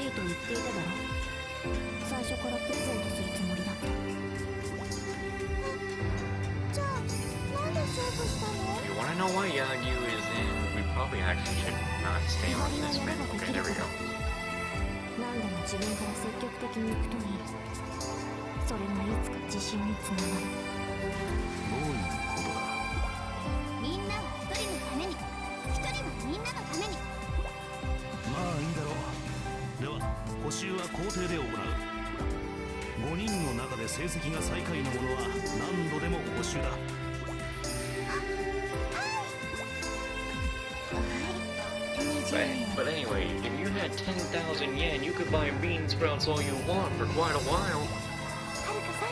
しいと言っていただろ。最初からプレゼントするつもりだった。じゃあなんで勝負したの？ You wanna know why Yagyu is in? We probably actually should not stay on this bit. Okay, there we go. 何でも自分から積極的に行くといい。それがいつか自信につながる。どういうことだ？みんなは一人のために、一人はみんなのために。まあいいだろう。では補習は校庭で行う。5人の中で成績が最下位の者は何度でも補習だ。But anyway, if you had 10,000 yen, you could buy bean sprouts all you want for quite a while. はるかさん、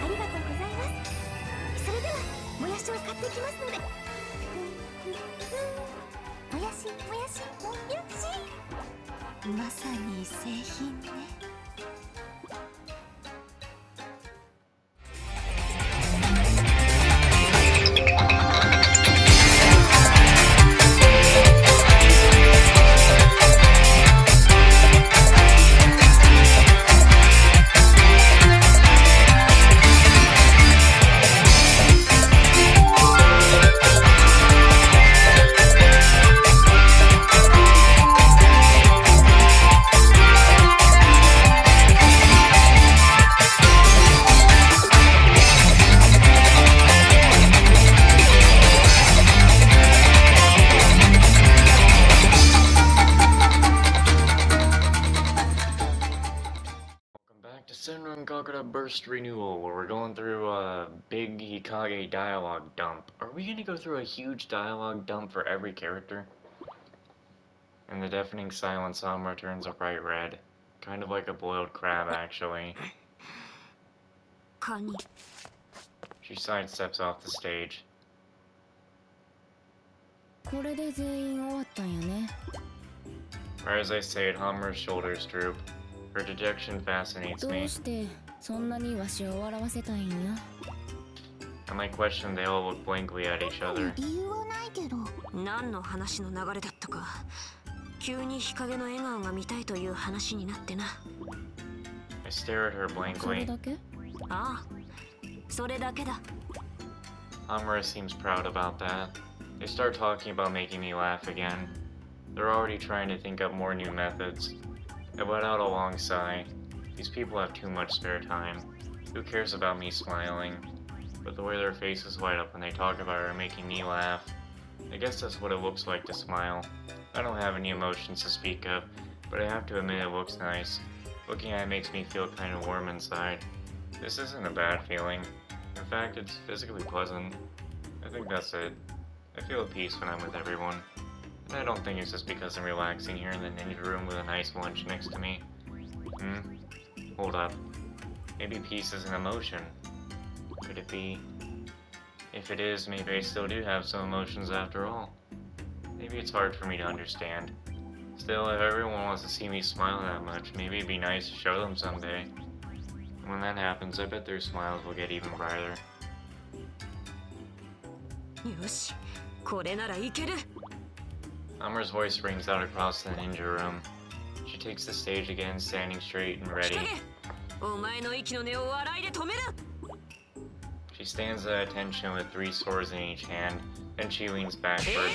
ありがとうございます。それではもやしを買ってきますので。もやし、もやし、もやし。まさに製品ね。Senran Burst Renewal, where we're going through a big Hikage dialogue dump. Are we gonna go through a huge dialogue dump for every character? And the deafening silence Samura turns a bright red. Kind of like a boiled crab, actually. She sidesteps off the stage. Or as I say it, Hamura's shoulders droop. Her dejection fascinates me. And I question, they all look blankly at each other. I stare at her blankly. Hamura seems proud about that. They start talking about making me laugh again. They're already trying to think up more new methods. I let out a long sigh. These people have too much spare time. Who cares about me smiling? But the way their faces light up when they talk about her making me laugh. I guess that's what it looks like to smile. I don't have any emotions to speak of, but I have to admit it looks nice. Looking at it makes me feel kind of warm inside. This isn't a bad feeling. In fact, it's physically pleasant. I think that's it. I feel at peace when I'm with everyone. And I don't think it's just because I'm relaxing here in the ninja room with a nice lunch next to me. Hold up. Maybe peace is an emotion. Could it be? If it is, maybe I still do have some emotions after all. Maybe it's hard for me to understand. Still, if everyone wants to see me smile that much, maybe it'd be nice to show them someday. And when that happens, I bet their smiles will get even brighter. Amura's voice rings out across the ninja room. She takes the stage again, standing straight and ready. She stands at attention with 3 swords in each hand, then she leans backward.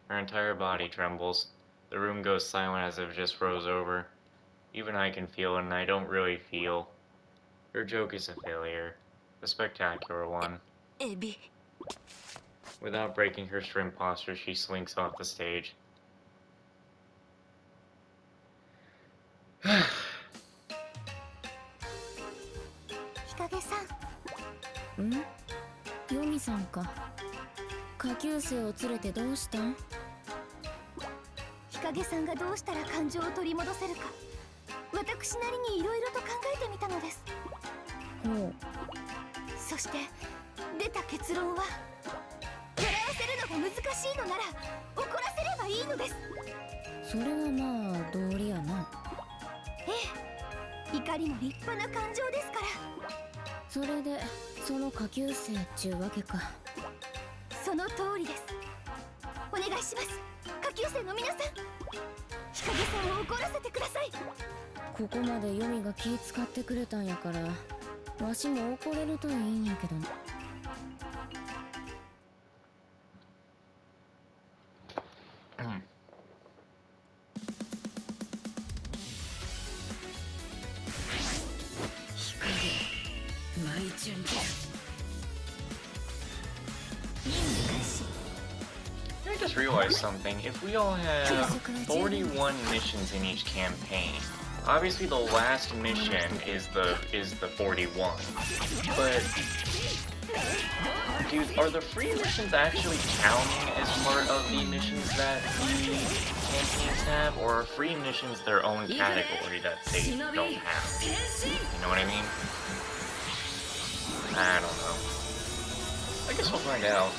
Her entire body trembles. The room goes silent as if it just froze over. Even I can feel it, and I don't really feel. Her joke is a failure. A spectacular one. Without breaking her shrimp posture, she slinks off the stage. 影さんを怒らせてください。ここまでヨミが気使ってくれたんやから、わしも怒れるといいんやけどな。I just realized something. If we all have 41 missions in each campaign, obviously the last mission is the 41. But dude, are the free missions actually counting as part of the missions that the campaigns have, or are free missions their own category that they don't have? You know what I mean? I don't know. I guess we'll find out.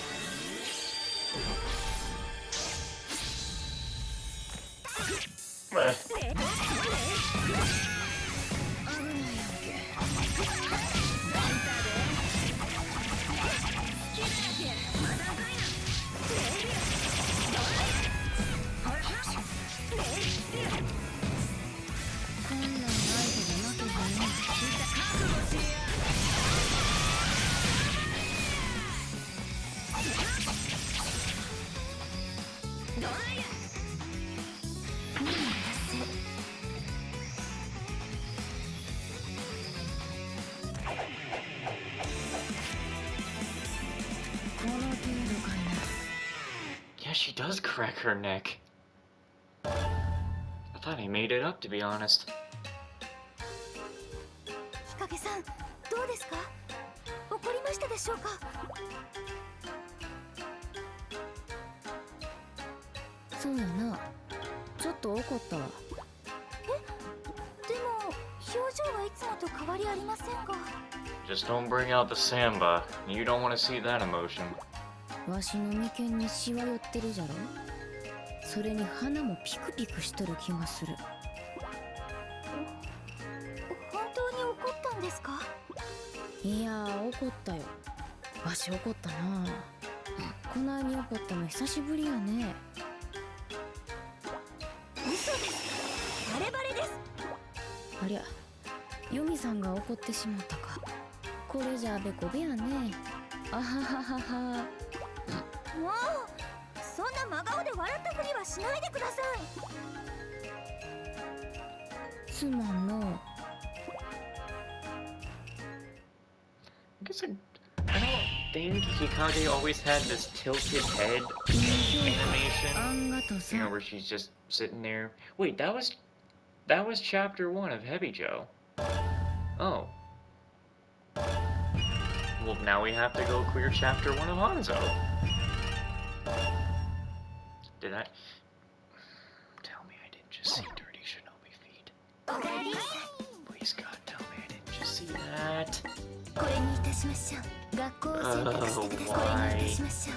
Yeah, she does crack her neck. I thought I made it up, to be honest. 日陰さん、どうですか？怒りましたでしょうか？そうやな、ちょっと怒ったわ。でも表情はいつもと変わりありませんが。 Just don't bring out the samba. You don't want to see that emotion. わしの眉間にしわ寄ってるじゃろ。それに鼻もピクピクしとる気がする。本当に怒ったんですか？いやー、怒ったよ。わし怒ったな。こないに怒ったの久しぶりやね。嘘です。バレバレです。ありゃ、ヨミさんが怒ってしまったか。これじゃあべこべやね。あはははは。もうそんな真顔で笑ったふりはしないでください。すまんの。I guess I don't think Hikage always had this tilted head animation. You know, where she's just sitting there. Wait, that was chapter 1 of Hebijo. Oh. Well, now we have to go clear chapter 1 of Hanzo. Did I? Tell me I didn't just see dirty shinobi feet. Please God, tell me I didn't just see that. これにいたしましょう。学校を選択してください。これにいたしましょう。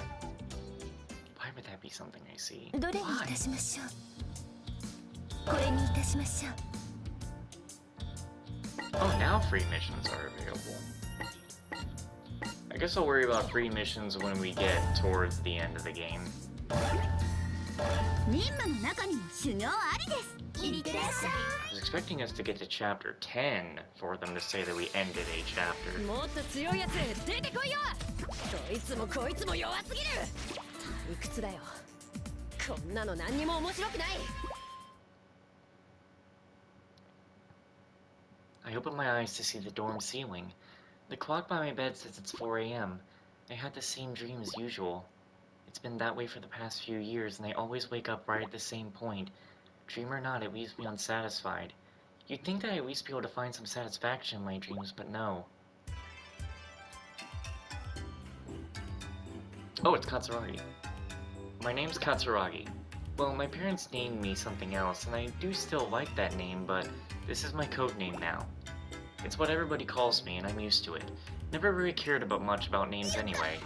Why would that be something I see? どれにいたしましょう。これにいたしましょう。 Oh, now free missions are available. I guess I'll worry about free missions when we get towards the end of the game. 任務の中にも修行ありです。いってらっしゃい。 I was expecting us to get to chapter 10 for them to say that we ended a chapter. もっと強いやつ出てこいよ。どいつもこいつも弱すぎる。いくつだよ。こんなの何にも面白くない。 I opened my eyes to see the dorm ceiling. The clock by my bed says it's 4 a.m. I had the same dream as usual. It's been that way for the past few years, and I always wake up right at the same point. Dream or not, it leaves me unsatisfied. You'd think that I'd at least be able to find some satisfaction in my dreams, but no. Oh, it's Katsuragi. My name's Katsuragi. Well, my parents named me something else, and I do still like that name, but this is my code name now. It's what everybody calls me, and I'm used to it. Never really cared much about names anyway.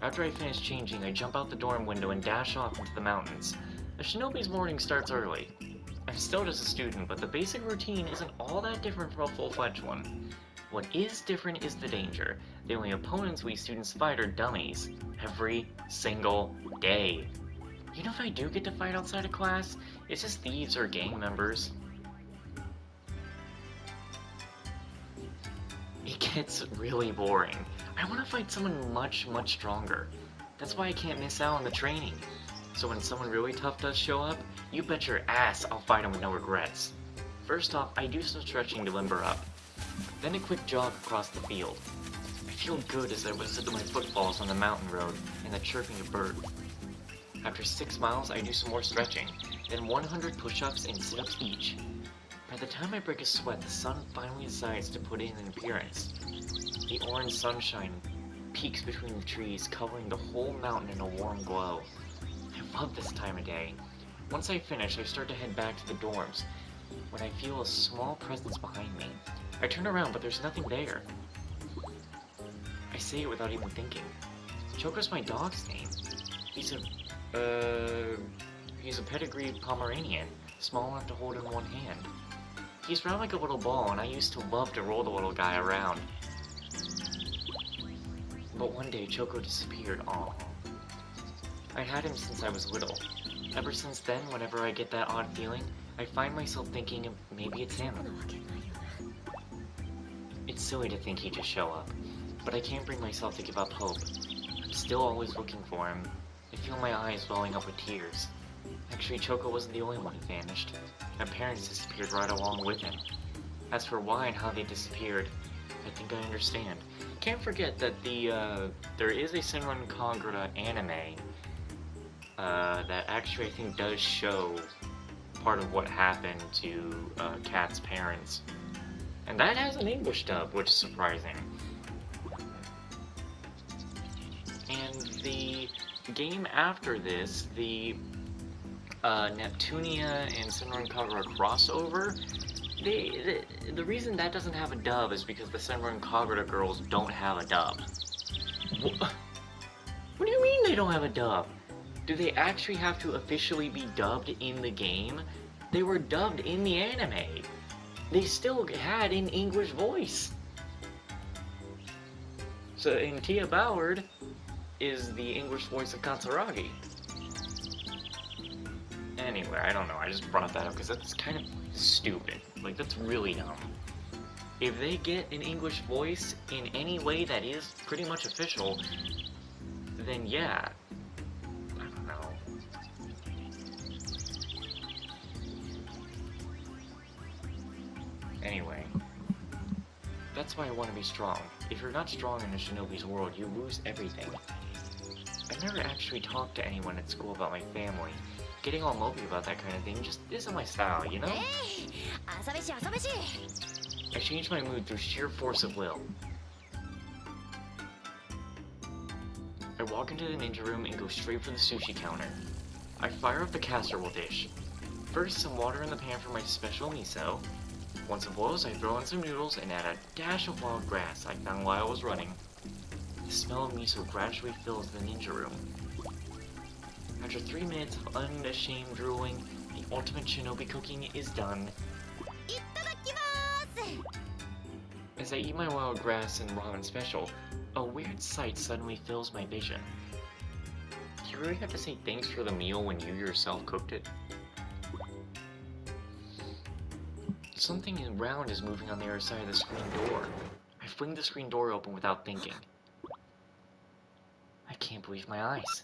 After I finish changing, I jump out the dorm window and dash off into the mountains. A shinobi's morning starts early. I'm still just a student, but the basic routine isn't all that different from a full-fledged one. What is different is the danger. The only opponents we students fight are dummies. Every single day. You know, if I do get to fight outside of class, it's just thieves or gang members. It gets really boring. I want to fight someone much, much stronger. That's why I can't miss out on the training. So when someone really tough does show up, you bet your ass I'll fight him with no regrets. First off, I do some stretching to limber up. Then a quick jog across the field. I feel good as I listen to my footfalls on the mountain road and the chirping of birds. After 6 miles, I do some more stretching, then 100 push-ups and sit-ups each. By the time I break a sweat, the sun finally decides to put in an appearance. The orange sunshine peeks between the trees, covering the whole mountain in a warm glow. I love this time of day. Once I finish, I start to head back to the dorms, when I feel a small presence behind me. I turn around, but there's nothing there. I say it without even thinking. Choco's my dog's name. He's a pedigree Pomeranian, small enough to hold in one hand. He's round like a little ball, and I used to love to roll the little guy around. But one day, Choco disappeared. Aw. I had him since I was little. Ever since then, whenever I get that odd feeling, I find myself thinking maybe it's him. It's silly to think he'd just show up, but I can't bring myself to give up hope. I'm still always looking for him. I feel my eyes welling up with tears. Actually, Choco wasn't the only one who vanished. My parents disappeared right along with him. As for why and how they disappeared, I think I understand. Can't forget that there is a Senran kagura anime that actually I think does show part of what happened to Kat's parents. And that has an English dub, which is surprising. And the game after this, the Neptunia and Senran Kagura crossover, the reason that doesn't have a dub is because the Senran Kagura girls don't have a dub. What do you mean they don't have a dub? Do they actually have to officially be dubbed in the game? They were dubbed in the anime. They still had an English voice. So, and Tia Ballard is the English voice of Katsuragi. Anyway, I don't know, I just brought that up because that's kind of stupid. Like, that's really dumb. If they get an English voice in any way that is pretty much official, then yeah. I don't know. Anyway. That's why I want to be strong. If you're not strong in a shinobi's world, you lose everything. I never actually talked to anyone at school about my family. Getting all mopey about that kind of thing just isn't my style, you know? I changed my mood through sheer force of will. I walk into the ninja room and go straight for the sushi counter. I fire up the casserole dish. First, some water in the pan for my special miso. Once it boils, I throw in some noodles and add a dash of wild grass I found while I was running. The smell of miso gradually fills the ninja room. After 3 minutes of unashamed drooling, the ultimate shinobi cooking is done. As I eat my wild grass and ramen special, a weird sight suddenly fills my vision. Do you really have to say thanks for the meal when you yourself cooked it? Something round is moving on the other side of the screen door. I fling the screen door open without thinking. I can't believe my eyes.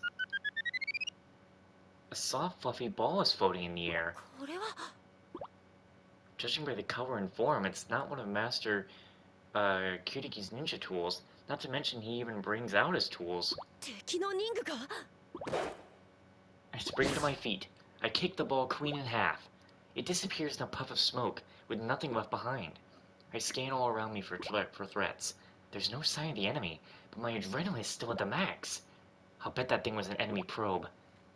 A soft, fluffy ball is floating in the air. Judging by the color and form, it's not one of Master Kiriki's ninja tools. Not to mention he even brings out his tools. I spring to my feet. I kick the ball clean in half. It disappears in a puff of smoke, with nothing left behind. I scan all around me for threats. There's no sign of the enemy, but my adrenaline is still at the max. I'll bet that thing was an enemy probe.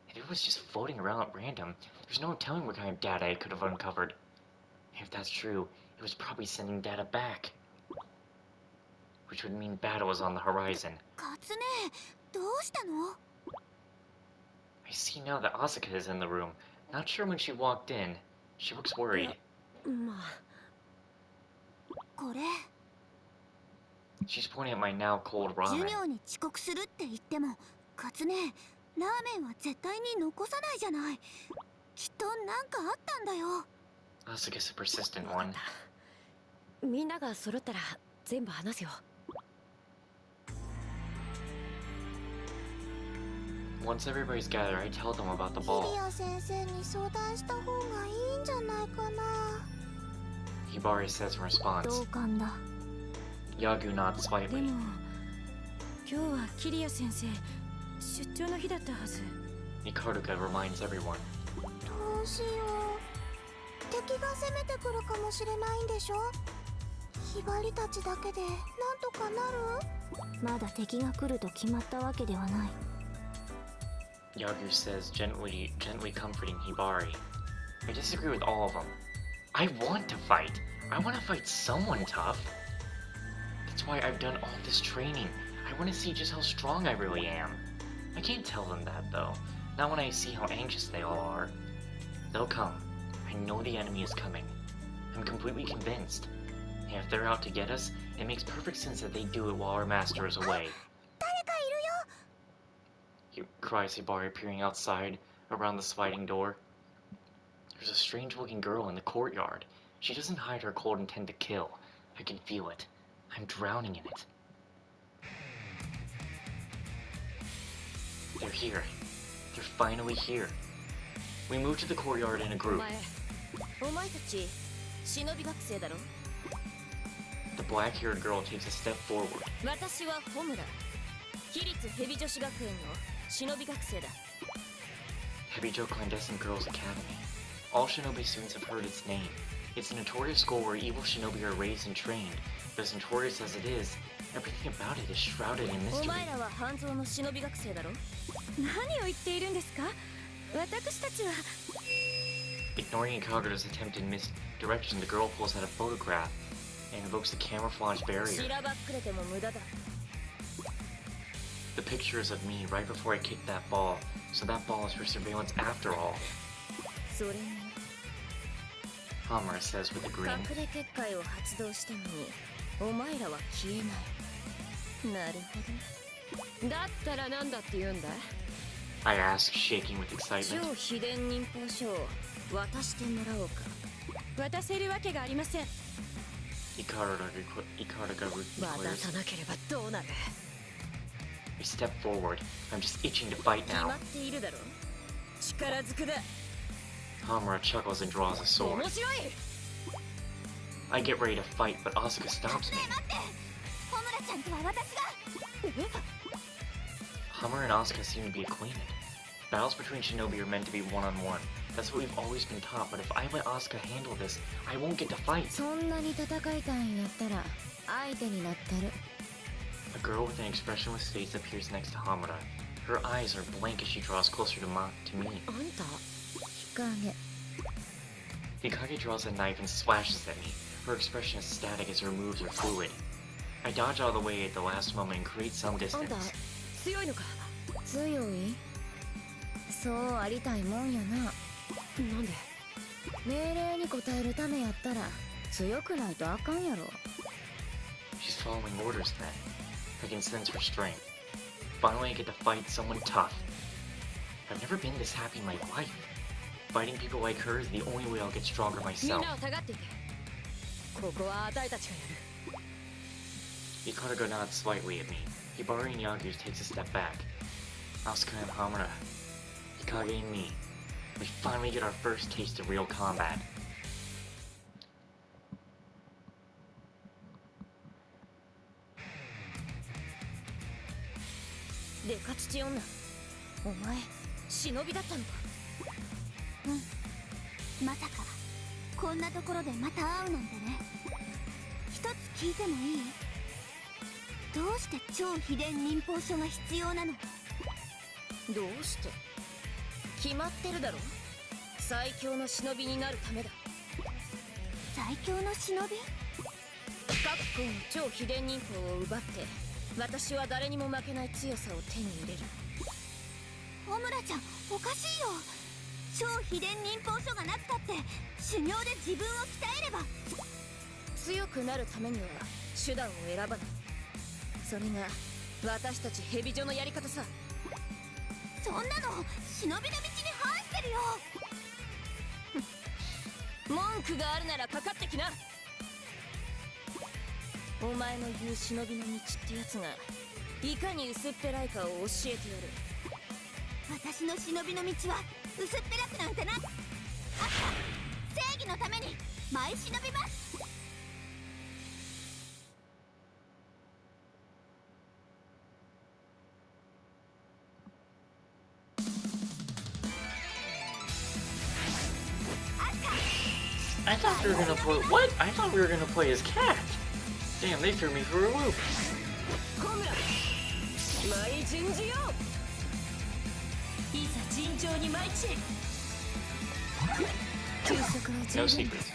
If it was just floating around at random, there's no telling what kind of data it could have uncovered. If that's true, it was probably sending data back. Which would mean battle is on the horizon. I see now that Asuka is in the room. Not sure when she walked in. She looks worried. She's pointing at my now cold ramen. ラーメンは絶対に残さないじゃない。きっとなんかあったんだよ。 Asuka's a persistent 分かっ one. た。みんなが揃ったら全部話すよ。 Once everybody's gathered, I tell them about the キ ball. リア先生に相談した方がいいんじゃないかな。 Hibari says in response. 同感だ。 Yagu nods で slightly. も今日はキリア先生出張の日だったはず。 Ikaruga reminds everyone. どうしよう。敵が攻めてくるかもしれないんでしょ。ひばりたちだけでなんとかなる？まだ敵が来ると決まったわけではない。 Yagu says, gently comforting Hibari. I disagree with all of them. I want to fight. I want to fight someone tough. That's why I've done all this training. I want to see just how strong I really am. I can't tell them that, though. Not when I see how anxious they all are. They'll come. I know the enemy is coming. I'm completely convinced. And if they're out to get us, it makes perfect sense that they do it while our master is away. 誰かいるよ。 Cries Hibari, peering outside, around the sliding door. There's a strange-looking girl in the courtyard. She doesn't hide her cold intent to kill. I can feel it. I'm drowning in it. They're here. They're finally here. We move to the courtyard in a お group. 前たち忍び学生だろ。 The black-haired girl takes a step forward. 私はホムラ。私立ヘビ女子学園の忍び学生だ。 Hebijo Clandestine Girls Academy. All shinobi students have heard its name. It's a notorious school where evil shinobi are raised and trained. But as notorious as it is, everything about it is shrouded in お mystery. 前らは半蔵の忍び学生だろ。何を言っているんですか？私たちは。 Ignoring Kagura's attempted misdirection, the girl pulls out a photograph and invokes the camouflage し barrier. らばっくれても無駄だ。 The picture is of me right before I kicked that ball, so that ball is for surveillance after all. それに Hamura says with a grin. 隠れ結界を発動したのにお前らは消えない。なるほど。だったらなんだって言うんだ。 I ask, shaking with 超 excitement. 秘伝忍法書を渡してもらおうか。渡せるわけがありません。 Ikaruga 渡 declares. さなければどうなる。 I step forward. I'm just itching to fight 決ま now. っているだろ。力ずくだ。 Hamura chuckles and draws a sword. 面白い。 I get ready to fight, but Asuka stops me. 待って。ホムラちゃんとは私が。 Hamura and Asuka seem to be acquainted. Battles between shinobi are meant to be one-on-one. That's what we've always been taught, but if I let Asuka handle this, I won't get to fight. そんなに戦いたいんやったら相手になってる。 A girl with an expressionless face appears next to Hamura. Her eyes are blank as she draws closer to me. あんた日陰。 Hikage draws a knife and slashes at me. Her expression is static as her moves are fluid. I dodge out of the way at the last moment and create some あんた distance. 強いのか。強い？そうありたいもんやな。なんで。命令に応えるためやったら強くないとあかんやろ。 She's following orders then. I can sense her strength. Finally, I get to fight someone tough. I've never been this happy in my life. Fighting people like her is the only way I'll get stronger みん myself. なを下がっていて。ここはあたいたちがやる。 Ikaruga nods slightly at me. Hibari and Yagu takes a step back. Asuka and Hamura, Hikage and me. We finally get our first taste of real combat. でか父女。お前忍びだったのか。まさかこんなところでまた会うなんてね。一つ聞いてもいい？どうして超秘伝忍法書が必要なの？どうして。決まってるだろ。最強の忍びになるためだ。最強の忍び？各校の超秘伝忍法を奪って私は誰にも負けない強さを手に入れる。ホムラちゃんおかしいよ。超秘伝忍法書がなくたって修行で自分を鍛えれば。強くなるためには手段を選ばない。それが私たちヘビ女のやり方さ。そんなの忍びの道に反してるよ。文句があるならかかってきな。お前の言う忍びの道ってやつがいかに薄っぺらいかを教えてやる。私の忍びの道は薄っぺらくなんてな。正義のために舞い忍びます。I thought we were gonna play. What? I thought we were gonna play as cat. Damn, they threw me for a loop. コムラ舞順次よ。いざ尋常に舞い散れ。休息は No 十分 secrets.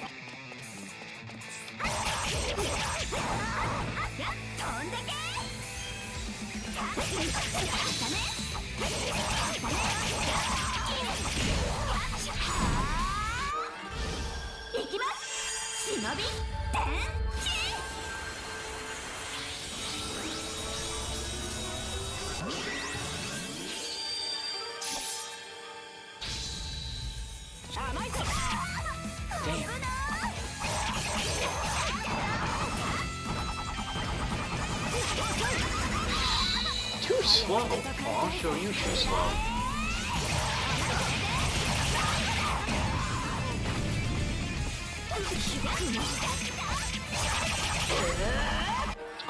飛んでけ。行きます。忍び天地。甘いぞ。 Damn. Too slow. Oh, I'll show you too slow.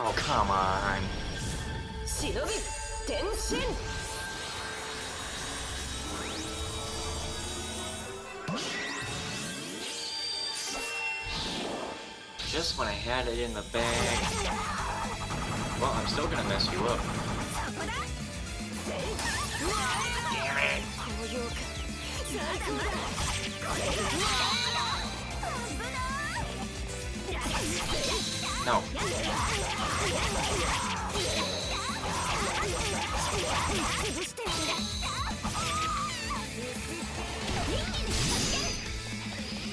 Oh, come on. 忍び転身。 Just when I had it in the bag. Well, I'm still gonna mess you up. Damn it. 高揚感最高だ。 No.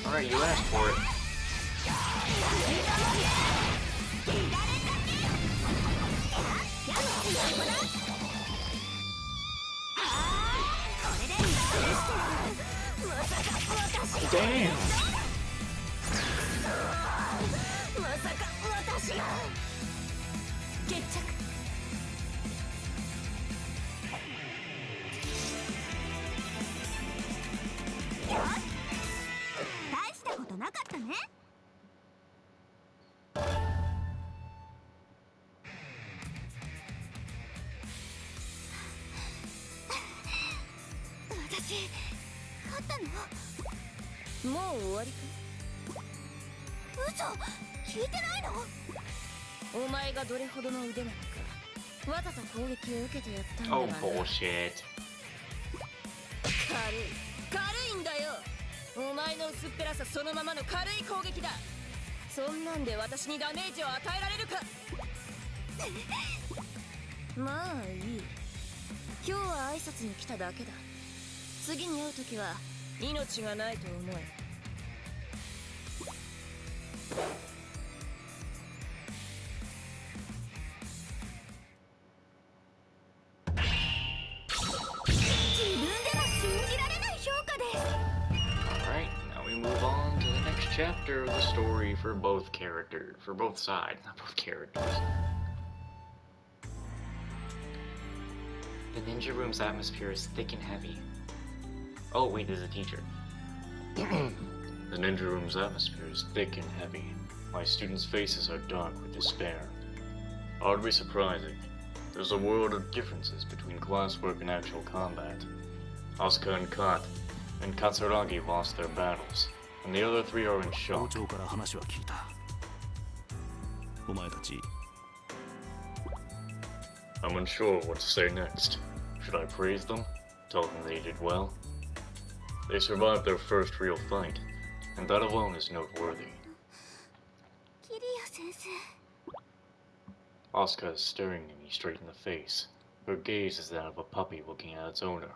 Alright, you asked for it. Damn! まさか私が決着。大したことなかったね。私勝ったの？もう終わりか。嘘、聞いてないの？お前がどれほどの腕なのかわざと攻撃を受けてやったんだ Oh, がな。 bullshit. 軽いんだよ。お前の薄っぺらさそのままの軽い攻撃だ。そんなんで私にダメージを与えられるか。まあいい。今日は挨拶に来ただけだ。次に会う時は命がないと思え。自分でも信じられない評価です。 Alright, now we move on to the next chapter of the story for both characters. For both sides, not both characters. The ninja room's atmosphere is thick and heavy. Oh, wait, there's a teacher. The ninja room's atmosphere is thick and heavy. My students' faces are dark with despair. Hardly surprising. There's a world of differences between classwork and actual combat. Asuka and Katsuragi lost their battles, and the other three are in 校 shock. 長から話は聞いた。お前たち I'm unsure what to say next. Should I praise them? Tell them they did well? They survived their first real fight, and that alone is noteworthy. キリア先生。 Asuka is staring at me straight in the face. Her gaze is that of a puppy looking at its owner.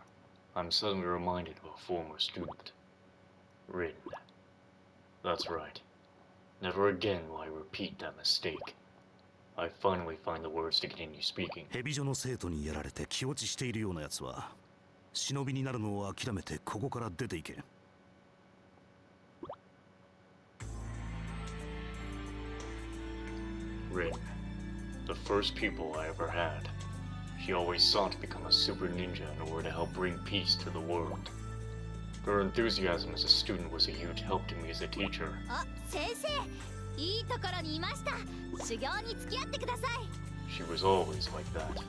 I'm suddenly reminded of a former student. Rin. That's right. Never again will I repeat that mistake. I finally find the words to continue speaking. ヘビジョの生徒にやられて気落ちしているようなやつは忍びになるのを諦めてここから出ていけ。Rin, the first pupil I ever had. She always sought to become a super ninja in order to help bring peace to the world. Her enthusiasm as a student was a huge help to me as a teacher. あ、先生、いいところにいました。修行に付き合ってください。 She was always like that.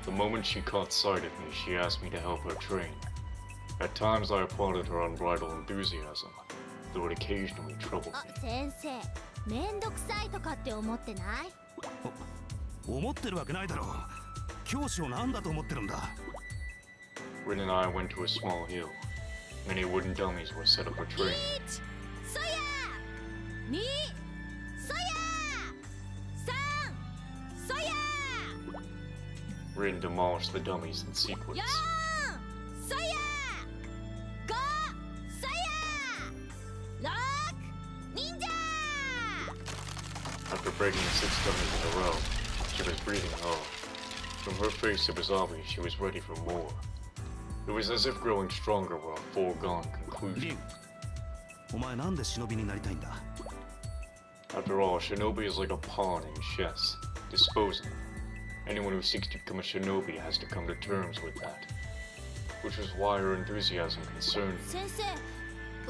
The moment she caught sight of me, she asked me to help her train. At times I applauded her unbridled enthusiasm, though it occasionally troubled あ、 me. 先生、めんどくさいとかって思ってない？思ってるわけないだろう。教師を何だと思ってるんだ。 Rin and I went to a small hill. Many wooden dummies were set up for training. そや2そや3そや Rin demolished the dummies in sequence. 4そや5そや6忍者 After breaking 6 dummies in a row, she was breathing low. From her face it was obvious she was ready for more. It was as if growing stronger were a foregone リン conclusion. お前なんで忍びになりたいんだ。 After all, shinobi is like a pawn in chess, disposing. Anyone who seeks to become a shinobi has to come to terms with that. Which is why her enthusiasm concerned me. 先生、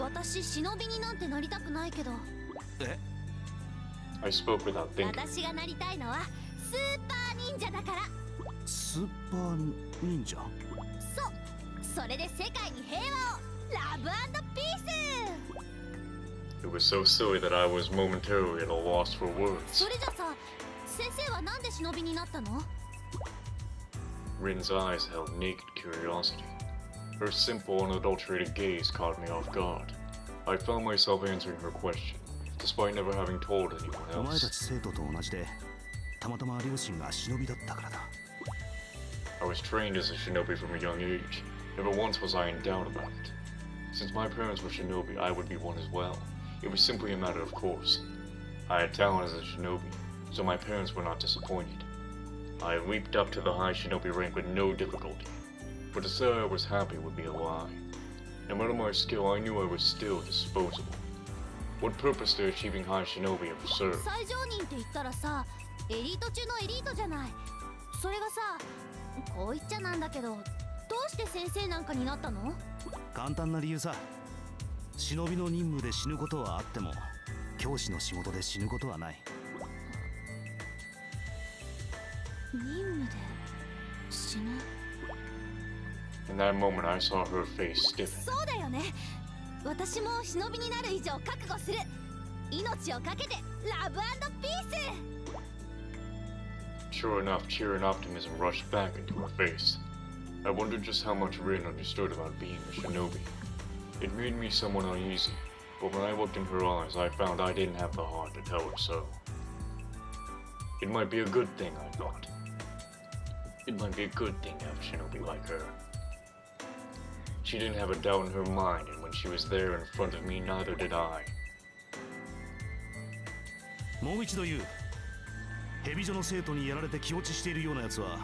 私忍びになんてなりたくないけど、 え I spoke without thinking. 私がなりたいのはスーパー忍者だから。スーパー忍者。そう、それで世界に平和を。ラブ&ピース。 It was so silly that I was momentarily at a loss for words. それじゃさ、先生はなんで忍びになったの？ Rin's eyes held naked curiosity. Her simple, unadulterated gaze caught me off guard. I found myself answering her question, despite never having told anyone お前た else. ち生徒と同じで、たまたま両親が忍びだったからだ。 I was trained as a shinobi from a young age. Never once was I in doubt about it. Since my parents were shinobi, I would be one as well. It was simply a matter of course. I had talent as a shinobi, so my parents were not disappointed. I leaped up to the high shinobi rank with no difficulty. But to say I was happy would be a lie. No matter my skill, I knew I was still disposable. What purpose did achieving high shinobi ever serve? 最上人って言ったらさ、エリート中のエリートじゃない。それがさ、こう言っちゃなんだけど、どうして先生なんかになったの？簡単な理由さ。忍びの任務で死ぬことはあっても、教師の仕事で死ぬことはない。任務で死ぬ？ In that moment, I saw her face stiffen. そうだよね。私も忍びになる以上覚悟する。命をかけてラブ&ピース。 Sure enough, cheer and optimism rushed back into her face. I wondered just how much Rin understood about being a shinobi. It made me somewhat uneasy, but when I looked in her eyes, I found I didn't have the heart to tell her so. It might be a good thing, I thought. It might be a good thing to have a shinobi like her. She didn't have a doubt in her mind, and when she was there in front of me, neither did I. もう一度言う。ヘビジョの生徒にやられて気落ちしているようなやつは、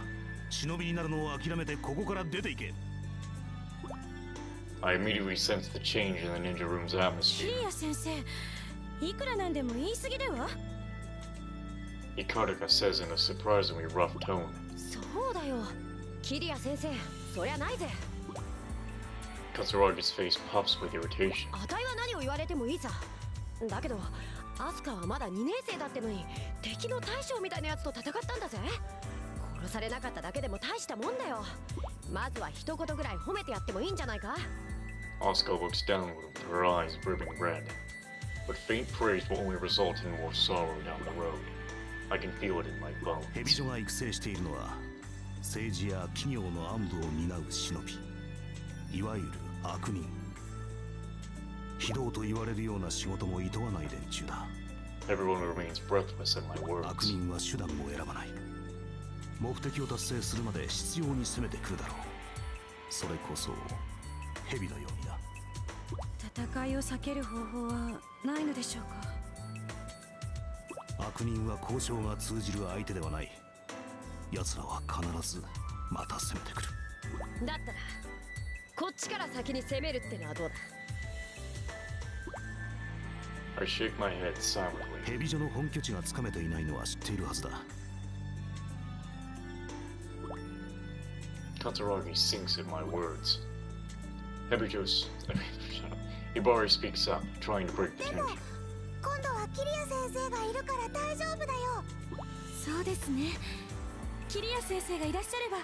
忍びになるのを諦めてここから出ていけ。 I immediately sensed the change in the ninja room's キ atmosphere. リア先生、いくらなんでも言い過ぎでは？ Ikaruga says in a surprisingly rough tone. そうだよ、キリア先生、そりゃないぜ。 Katsuragi's face puffs with irritation. あたいは何を言われてもいいさ。だけどアスカはまだ2年生だってのに、敵の大将みたいなやつと戦ったんだぜ。殺されなかっただけでも大したもんだよ。まずは一言ぐらい褒めてやってもいいんじゃないか。 Asuka looks downward with her eyes brimming red. But faint praise will only result in more sorrow down the road. I can feel it in my ヘビ bones. ジョが育成しているのは、政治や企業の暗部を担う忍び、いわゆる悪人。非道と言われるような仕事も厭わない連中だ。 Everyone remains breathless at my 悪 words. 人は手段を選ばない。目的を達成するまで執拗に攻めてくるだろう。それこそ蛇のようにな。戦いを避ける方法はないのでしょうか？悪人は交渉が通じる相手ではない。奴らは必ずまた攻めてくる。だったらこっちから先に攻めるってのはどうだ。 I shake my head silently. ヘビジョの本拠地がつかめていないのは知っているはずだ。 Katsuragi sinks at my words. Hebijo's... shut up. Hibari speaks up, trying to break the でも tension. 今度はキリア先生がいるから大丈夫だよ。そうですね。キリア先生がいらっしゃれば。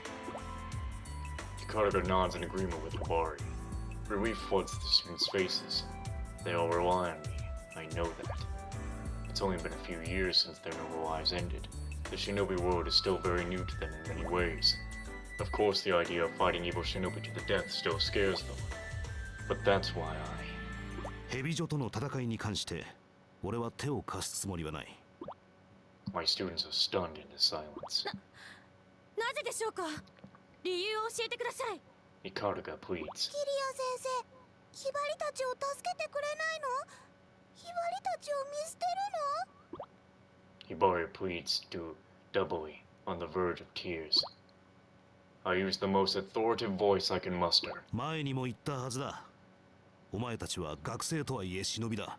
Hikaruga nods in agreement with Hibari. Relief floods the students' faces. They all rely on me. I know that. It's only been a few years since their noble lives ended. The shinobi world is still very new to them in many ways. Of course, the idea of fighting evil shinobi to the death still scares them. But that's why I... ヘビジョとの戦いに関して俺は手を貸すつもりはない。 My students are stunned into silence. なぜでしょうか。理由を教えてください。 Hikaruga pleads. キリア先生、ヒバリたちを助けてくれないの？ヒバリたちを見捨てるの？ Hibari pleads to doubly, on the verge of tears. I use the most authoritative voice I can muster. 前にも言ったはずだ。お前たちは学生とはいえ忍びだ。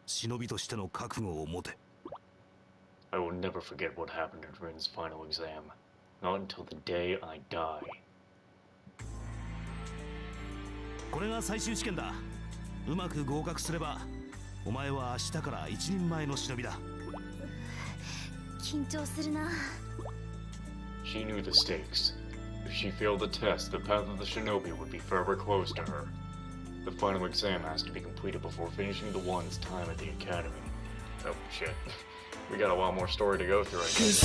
忍びとしての覚悟を持て。 I will never forget what happened at Rin's final exam. Not until the day I die. これが最終試験だ。うまく合格すればお前は明日から一人前の忍びだ。緊張するな。 She knew the stakes. If she failed the test, the path of the shinobi would be forever closed to her. The final exam has to be completed before finishing the one's time at the academy. Oh shit. We got a lot more story to go through, I guess.